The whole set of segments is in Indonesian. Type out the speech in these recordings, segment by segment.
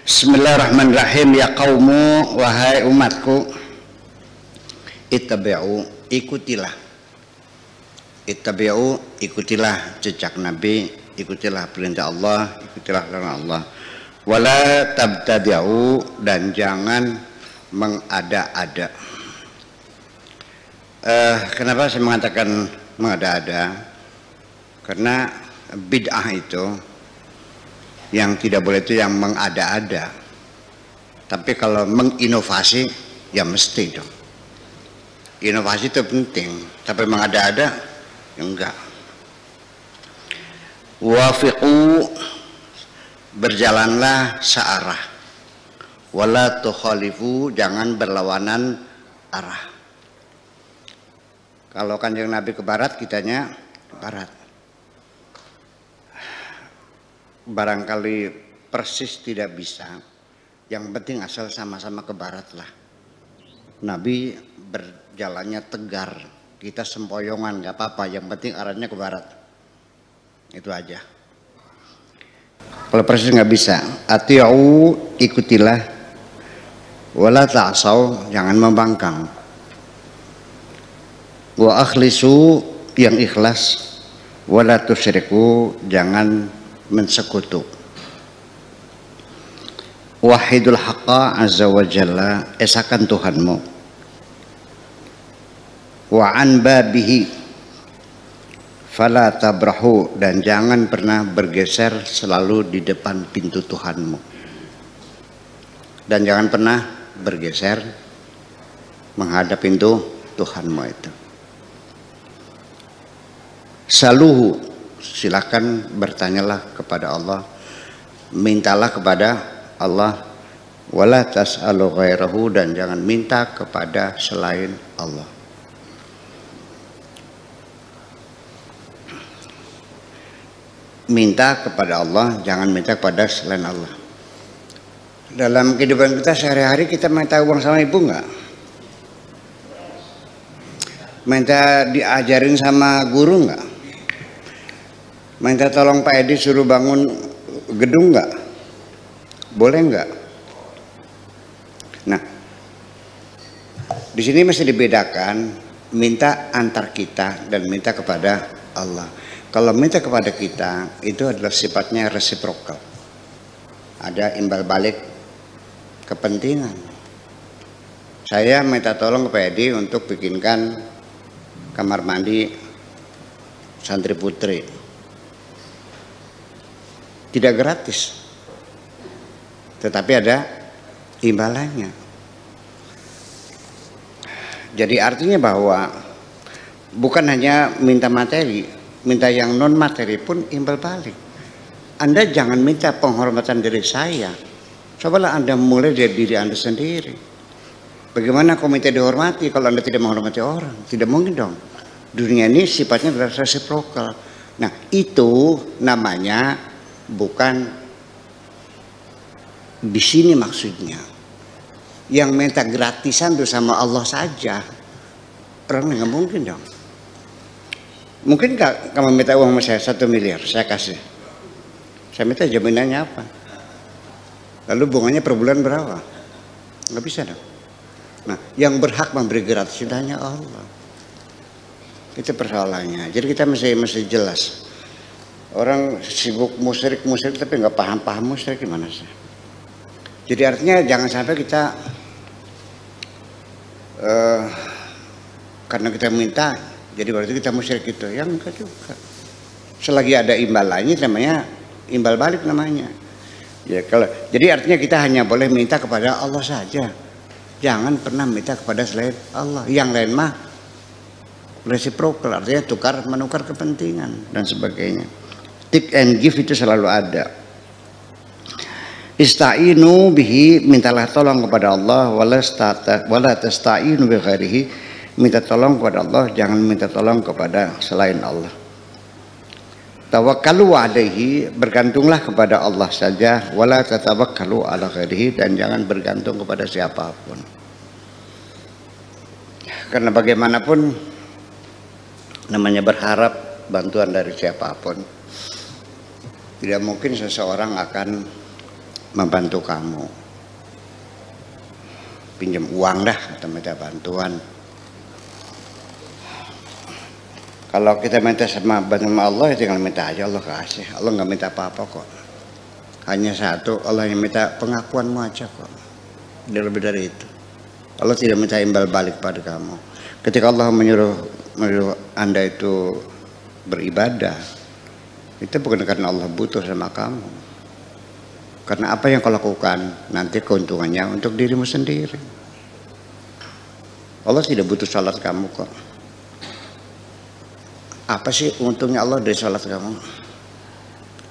Bismillahirrahmanirrahim. Ya qaumu, wahai umatku, ittabi'u, ikutilah. Ittabi'u, ikutilah jejak Nabi, ikutilah perintah Allah, ikutilah larangan Allah. Wala tabtadi'u, dan jangan mengada-ada. Kenapa saya mengatakan mengada-ada? Karena bid'ah itu yang tidak boleh itu yang mengada-ada. Tapi kalau menginovasi ya mesti dong. Inovasi itu penting, tapi mengada-ada ya enggak. Wafiqu, berjalanlah searah. Wala tukhalifu, jangan berlawanan arah. Kalau Kanjeng Nabi ke barat, kitanya ke barat. Barangkali persis tidak bisa, yang penting asal sama-sama ke barat lah. Nabi berjalannya tegar, kita sempoyongan nggak apa-apa, yang penting arahnya ke barat. Itu aja. Kalau persis nggak bisa, ati'u, ikutilah, wala ta'asau, jangan membangkang. Wa akhlisu, yang ikhlas, wala tusyriku, jangan mensekutu. Wahidul haqqa azza wa jalla, esakan Tuhanmu. Wa an babihi fala tabrahu, dan jangan pernah bergeser selalu di depan pintu Tuhanmu. Dan jangan pernah bergeser menghadap pintu Tuhanmu itu. Saluhu, silakan bertanyalah kepada Allah, mintalah kepada Allah, wala tas'alu ghairahu, dan jangan minta kepada selain Allah. Minta kepada Allah, jangan minta kepada selain Allah. Dalam kehidupan kita sehari-hari, kita minta uang sama ibu enggak? Minta diajarin sama guru enggak? Minta tolong Pak Edi suruh bangun gedung enggak? Boleh enggak? Nah, di sini masih dibedakan minta antar kita dan minta kepada Allah. Kalau minta kepada kita itu adalah sifatnya resiprokal. Ada imbal balik kepentingan. Saya minta tolong ke Pak Edi untuk bikinkan kamar mandi santri putri. Tidak gratis, tetapi ada imbalannya. Jadi artinya bahwa bukan hanya minta materi, minta yang non materi pun imbal balik. Anda jangan minta penghormatan dari saya, cobalah Anda mulai dari diri Anda sendiri. Bagaimana kau minta dihormati kalau Anda tidak menghormati orang? Tidak mungkin dong. Dunia ini sifatnya adalah resiprokal. Nah, itu namanya bukan di sini maksudnya. Yang minta gratisan itu sama Allah saja. Orang nggak mungkin dong. Mungkin nggak kamu minta uang sama saya 1 miliar, saya kasih. Saya minta jaminannya apa? Lalu bunganya per bulan berapa? Nggak bisa dong. Nah, yang berhak memberi gratis itu hanya Allah. Itu persoalannya. Jadi kita mesti jelas. Orang sibuk musyrik tapi nggak paham musyrik gimana sih? Jadi artinya jangan sampai kita karena kita minta jadi berarti kita musyrik itu, yang enggak juga. Selagi ada imbalannya namanya imbal balik namanya. Ya kalau jadi artinya kita hanya boleh minta kepada Allah saja. Jangan pernah minta kepada selain Allah. Yang lain mah reciprocal, artinya tukar menukar kepentingan dan sebagainya. Take and give itu selalu ada. Ista'inu bihi, mintalah tolong kepada Allah, wala tasta'inu bi ghairihi, minta tolong kepada Allah, jangan minta tolong kepada selain Allah. Tawakkalu alaihi, bergantunglah kepada Allah saja, wala tatawakkalu ala ghairihi, dan jangan bergantung kepada siapapun. Karena bagaimanapun namanya berharap bantuan dari siapapun, tidak mungkin seseorang akan membantu kamu. Pinjam uang dah atau minta bantuan. Kalau kita minta sama Allah, tinggal minta aja, Allah kasih. Allah nggak minta apa-apa kok. Hanya satu, Allah yang minta pengakuanmu aja kok. Tidak lebih dari itu. Allah tidak minta imbal balik pada kamu. Ketika Allah menyuruh Anda itu beribadah, itu bukan karena Allah butuh sama kamu. Karena apa yang kau lakukan nanti keuntungannya untuk dirimu sendiri. Allah tidak butuh salat kamu kok. Apa sih untungnya Allah dari salat kamu?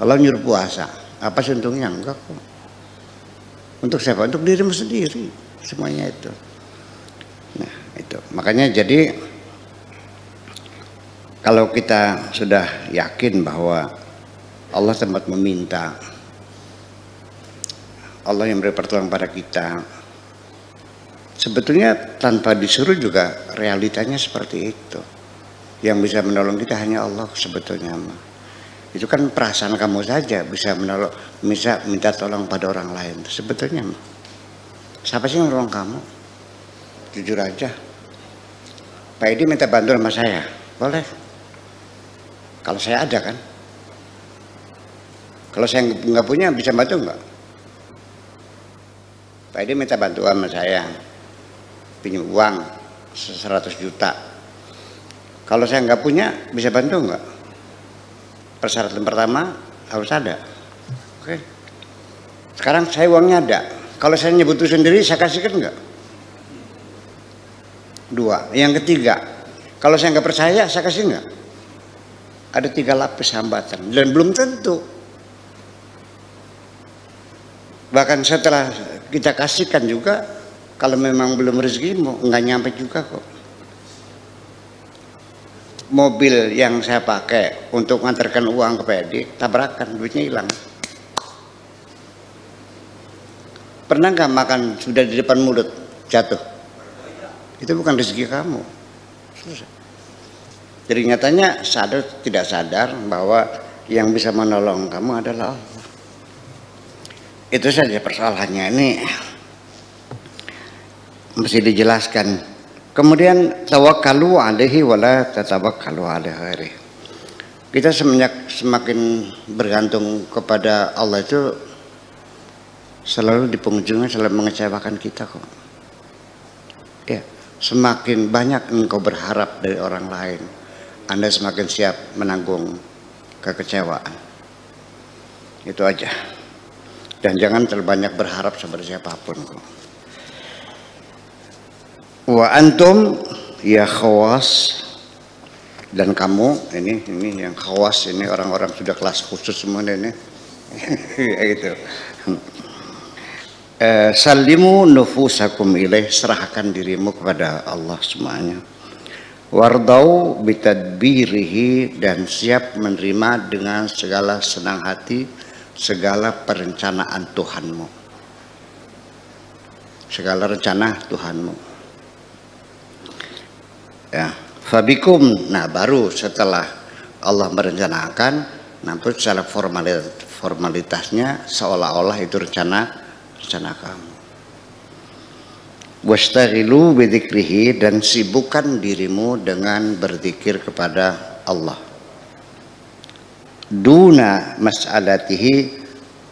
Allah nyuruh puasa. Apa sih untungnya? Enggak kok. Untuk siapa? Untuk dirimu sendiri. Semuanya itu. Nah itu. Makanya jadi kalau kita sudah yakin bahwa Allah tempat meminta, Allah yang beri pertolongan pada kita, sebetulnya tanpa disuruh juga realitanya seperti itu. Yang bisa menolong kita hanya Allah sebetulnya. Itu kan perasaan kamu saja bisa menolong, bisa minta tolong pada orang lain. Sebetulnya siapa sih yang menolong kamu? Jujur aja. Pak Edi minta bantuan sama saya, boleh. Kalau saya ada kan. Kalau saya nggak punya bisa bantu nggak? Pak Edi minta bantuan sama saya, pinjam uang 100 juta. Kalau saya nggak punya bisa bantu nggak? Persyaratan pertama harus ada. Oke. Sekarang saya uangnya ada. Kalau saya nyebut sendiri saya kasihkan nggak? 2. Yang ketiga, kalau saya nggak percaya saya kasih nggak? Ada 3 lapis hambatan dan belum tentu. Bahkan setelah kita kasihkan juga, kalau memang belum rezekimu nggak nyampe juga kok. Mobil yang saya pakai untuk mengantarkan uang ke PD tabrakan, duitnya hilang. Pernah nggak makan sudah di depan mulut jatuh? Itu bukan rezeki kamu. Susah. Jadi nyatanya sadar tidak sadar bahwa yang bisa menolong kamu adalah Allah. Itu saja persoalannya, ini mesti dijelaskan. Kemudian tawakkalu alaihi wala tatawakkalu ala ghairi. Kita semakin bergantung kepada Allah itu selalu di penghujungnya selalu mengecewakan kita kok. Ya, semakin banyak engkau berharap dari orang lain, Anda semakin siap menanggung kekecewaan. Itu aja. Dan jangan terlalu banyak berharap sama siapapun kok. Wa antum ya khawas, dan kamu ini yang khawas ini orang-orang sudah kelas khusus semua ini. Gitu. Salimu nufusakum ilaih, serahkan dirimu kepada Allah semuanya. Wardau bitadbirihi, dan siap menerima dengan segala senang hati segala perencanaan Tuhanmu, segala rencana Tuhanmu. Ya, fabikum. Nah, baru setelah Allah merencanakan, namun secara formalitasnya seolah-olah itu rencana kamu. Wastaghilu bidzikrihi, dan sibukkan dirimu dengan berzikir kepada Allah. Duna mas'alatihi,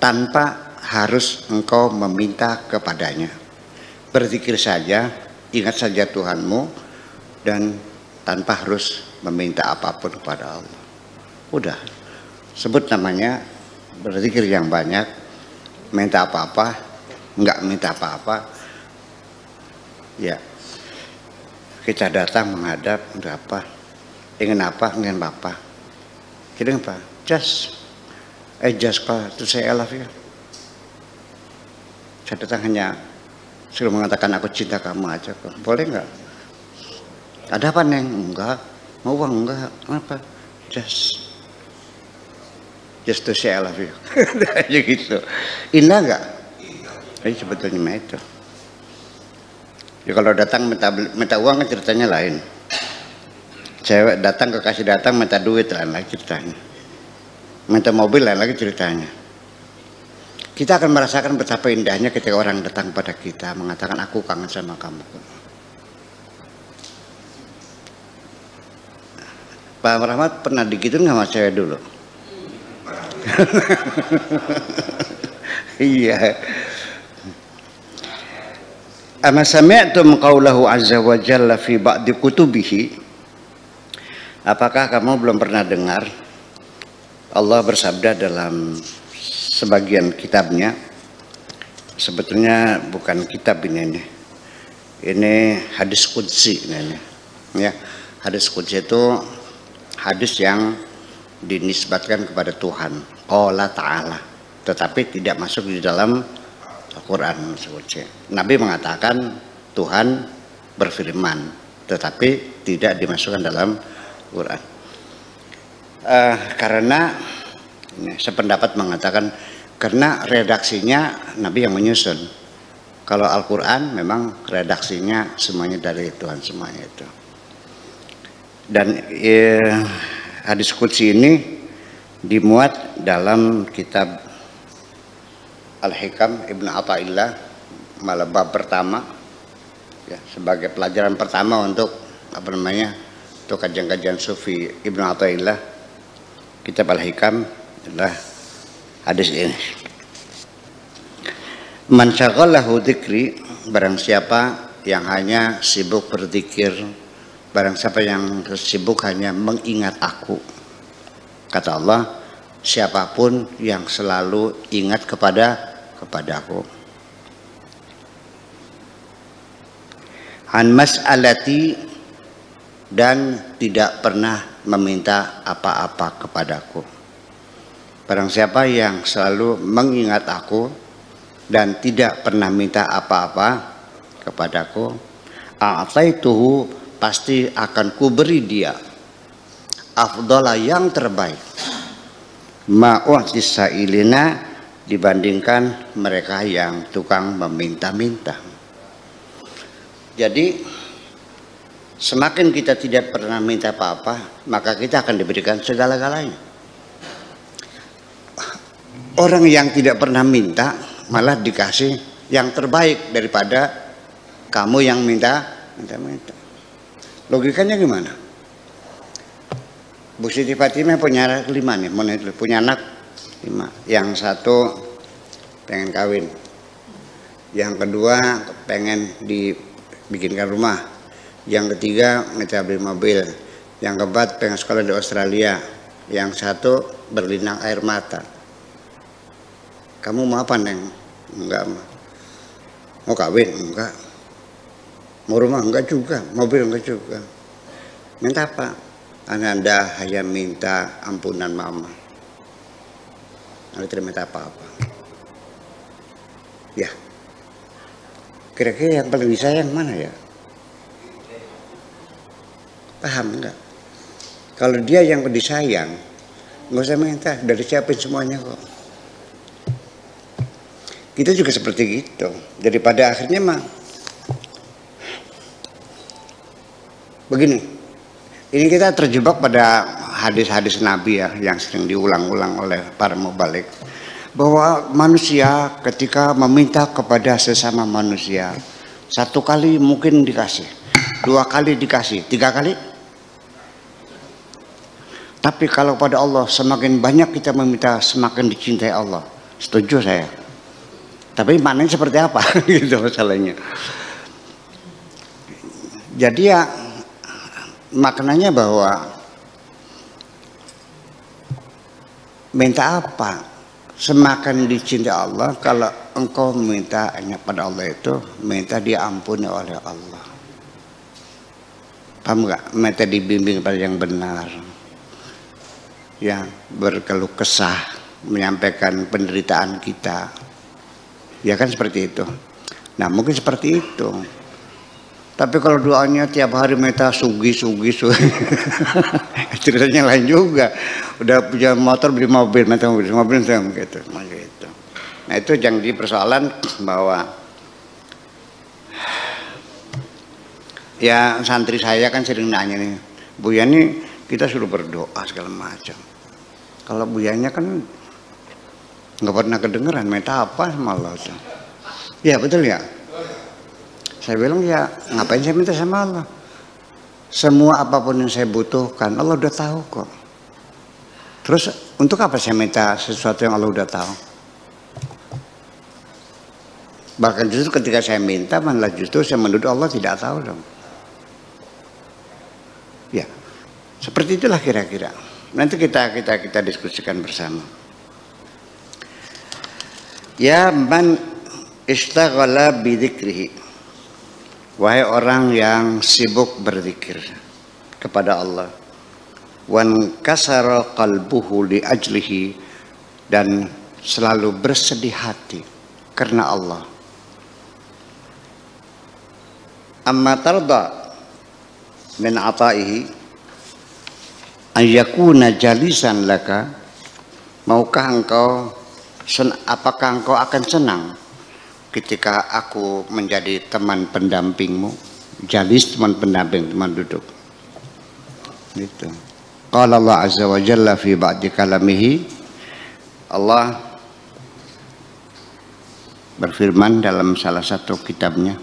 tanpa harus engkau meminta kepadanya. Berzikir saja, ingat saja Tuhanmu, dan tanpa harus meminta apapun kepada Allah. Udah, sebut namanya berzikir yang banyak. Minta apa-apa, enggak minta apa-apa. Ya, kita datang menghadap untuk apa? Ingin apa? Ingin apa? Kita ingin apa? Just to say I love you. Saya datang hanya suruh mengatakan aku cinta kamu aja kok. Boleh enggak? Ada apa Neng? Enggak. Mau uang? Enggak. Kenapa? Just to say I love you. Aja gitu. Indah enggak? Ini sebetulnya itu. Ya kalau datang minta uang kan ceritanya lain. Cewek datang kekasih datang minta duit lain lagi ceritanya. Minta mobil lain lagi ceritanya. kita akan merasakan betapa indahnya ketika orang datang pada kita mengatakan aku kangen sama kamu. Pak Rahmat pernah digituin sama cewek dulu? Iya. Ama sami'tum qaulahu azza wa jalla fi ba'di kutubihi? Apakah kamu belum pernah dengar Allah bersabda dalam sebagian kitabnya? Sebetulnya bukan kitab ini hadis qudsi ini. Ya, hadis qudsi itu hadis yang dinisbatkan kepada Tuhan, qala ta'ala, tetapi tidak masuk di dalam Al-Quran. Nabi mengatakan Tuhan berfirman, tetapi tidak dimasukkan dalam Quran. Karena sependapat mengatakan karena redaksinya Nabi yang menyusun. Kalau Al-Quran memang redaksinya semuanya dari Tuhan semuanya itu. Dan hadis qudsi ini dimuat dalam kitab Al-Hikam Ibnu Athaillah, malah bab pertama, ya, sebagai pelajaran pertama untuk untuk kajian-kajian sufi Ibnu Athaillah. Kitab Al-Hikam adalah hadis ini. Man syaghalahu dzikri, barang siapa yang hanya sibuk berzikir, barang siapa yang sibuk hanya mengingat aku, kata Allah, siapapun yang selalu ingat kepadaku. An mas'alati, dan tidak pernah meminta apa-apa kepadaku. Barang siapa yang selalu mengingat aku dan tidak pernah minta apa-apa kepadaku, a'taituhu, pasti akan kuberi dia afdhala, yang terbaik, ma'u'tis sa'ilina, dibandingkan mereka yang tukang meminta-minta. Jadi semakin kita tidak pernah minta apa-apa, maka kita akan diberikan segala-galanya. Orang yang tidak pernah minta malah dikasih yang terbaik daripada kamu yang minta-minta. Logikanya gimana? Bu Siti Fatimah punya anak 5 nih, punya anak 5. Yang satu pengen kawin, yang kedua pengen dibikinkan rumah, yang ketiga minta beli mobil, yang keempat pengen sekolah di Australia, yang satu berlinang air mata. Kamu mau apa, Neng? Enggak. Mau kawin? Enggak. Mau rumah? Enggak juga. Mobil? Enggak juga. Minta apa? Anda hanya minta ampunan mama. Anda tidak minta apa-apa. Ya. Kira-kira yang paling disayang mana ya? Paham enggak? Kalau dia yang disayang, nggak usah minta, udah disiapin semuanya kok. Kita juga seperti gitu. Jadi pada akhirnya mah begini. Ini kita terjebak pada hadis-hadis Nabi ya, yang sering diulang-ulang oleh para mubalik, bahwa manusia ketika meminta kepada sesama manusia, 1 kali mungkin dikasih, 2 kali dikasih, 3 kali. Tapi kalau pada Allah, semakin banyak kita meminta, semakin dicintai Allah. Setuju saya. Tapi maknanya seperti apa? Gitu masalahnya. Jadi ya maknanya bahwa minta apa? Semakin dicintai Allah kalau engkau minta hanya pada Allah itu, minta diampuni oleh Allah. Paham nggak? Minta dibimbing pada yang benar, yang berkeluh kesah, menyampaikan penderitaan kita. Ya kan seperti itu. Nah mungkin seperti itu. Tapi kalau doanya tiap hari minta sugi, ceritanya lain juga. Udah punya motor beli mobil, minta mobil gitu. Nah itu yang di persoalan bahwa ya santri saya kan sering nanya nih, Bu Yani kita suruh berdoa segala macam. Kalau Bu Yani kan Nggak pernah kedengeran minta apa sama Allah. Ya betul ya. Saya bilang ya ngapain saya minta sama Allah? Semua apapun yang saya butuhkan Allah udah tahu kok. Terus untuk apa saya minta sesuatu yang Allah udah tahu? Bahkan justru ketika saya minta malah justru saya menuduh Allah tidak tahu dong. Ya, seperti itulah kira-kira. Nanti kita diskusikan bersama. Ya man istaghala bidzikrihi. Wahai orang yang sibuk berzikir kepada Allah. Wan kasara qalbuhu li ajlihi, dan selalu bersedih hati karena Allah. Amma tarda min ataihi an yakuna jalisan laka, maukah engkau apakah engkau akan senang ketika aku menjadi teman pendampingmu? Jalis, teman pendamping, teman duduk. Gitu. Qala Allah azza wa jalla fi ba'di kalamihi, Allah berfirman dalam salah satu kitabnya,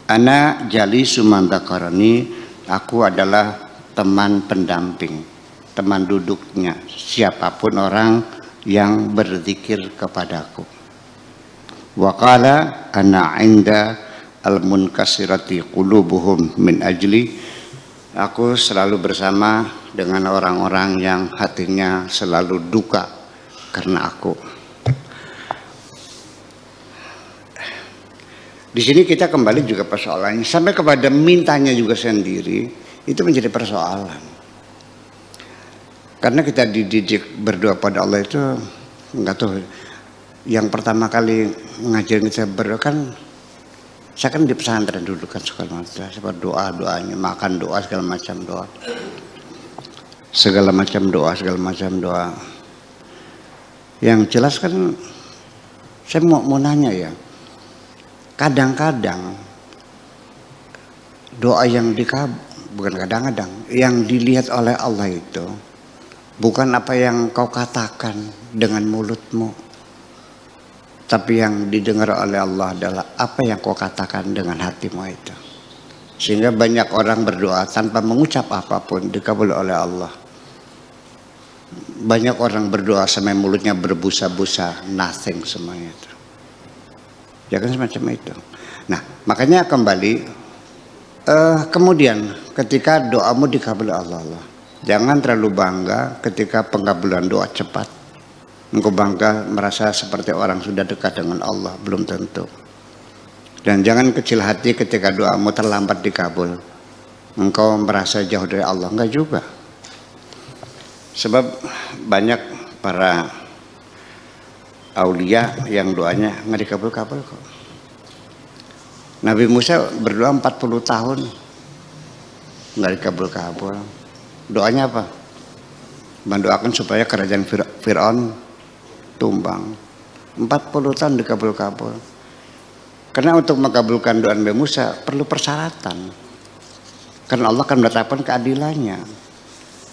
ana jalisu man dzakarani, aku adalah teman pendamping, teman duduknya siapapun orang yang berzikir kepadaku. Wa qala ana 'inda al-munkasirati qulubuhum min ajli, aku selalu bersama dengan orang-orang yang hatinya selalu duka karena aku. Di sini kita kembali juga persoalannya sampai kepada mintanya juga sendiri, itu menjadi persoalan. Karena kita dididik berdoa pada Allah itu enggak tahu. Yang pertama kali ngajarin kita berdoa kan, saya kan di pesantren dulu kan segala macam, seperti doanya, makan doa segala macam doa. Segala macam doa. Yang jelas kan saya mau nanya ya. Kadang-kadang doa yang bukan kadang-kadang yang dilihat oleh Allah itu bukan apa yang kau katakan dengan mulutmu, tapi yang didengar oleh Allah adalah apa yang kau katakan dengan hatimu itu. Sehingga banyak orang berdoa tanpa mengucap apapun dikabul oleh Allah. Banyak orang berdoa sampai mulutnya berbusa-busa, nothing semuanya itu. Ya kan semacam itu. Nah makanya kembali kemudian ketika doamu dikabul Allah, jangan terlalu bangga ketika pengkabulan doa cepat. Engkau bangga merasa seperti orang sudah dekat dengan Allah, belum tentu. Dan jangan kecil hati ketika doamu terlambat dikabul. Engkau merasa jauh dari Allah, enggak juga. Sebab banyak para aulia yang doanya nggak dikabul-kabul kok. Nabi Musa berdoa 40 tahun nggak dikabul-kabul. Doanya apa? Mendoakan supaya kerajaan Fir'aun tumbang. 40 tahun dikabul-kabul. Karena untuk mengabulkan doa Nabi Musa perlu persyaratan. Karena Allah akan menetapkan keadilannya.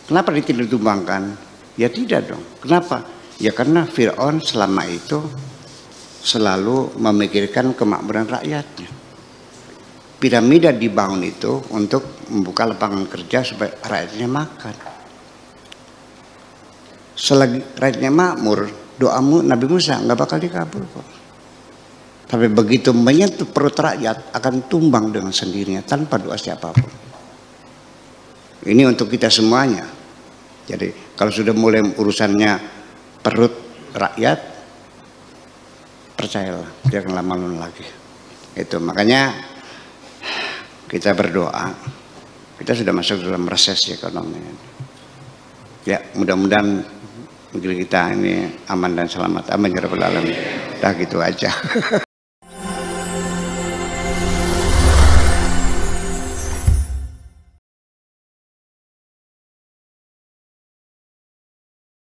Kenapa tidak ditumbangkan? Ya tidak dong. Kenapa? Ya karena Fir'aun selama itu selalu memikirkan kemakmuran rakyatnya. Piramida dibangun itu untuk membuka lapangan kerja supaya rakyatnya makan. Selagi rakyatnya makmur, doamu Nabi Musa nggak bakal dikabul kok. Tapi begitu menyentuh perut rakyat akan tumbang dengan sendirinya tanpa doa siapapun. Ini untuk kita semuanya. Jadi kalau sudah mulai urusannya perut rakyat, percayalah dia akan lama lagi. Itu makanya kita berdoa. Kita sudah masuk dalam resesi ekonomi. Ya mudah-mudahan negeri kita ini aman dan selamat. Amin ya rabbal alamin. Dah gitu aja.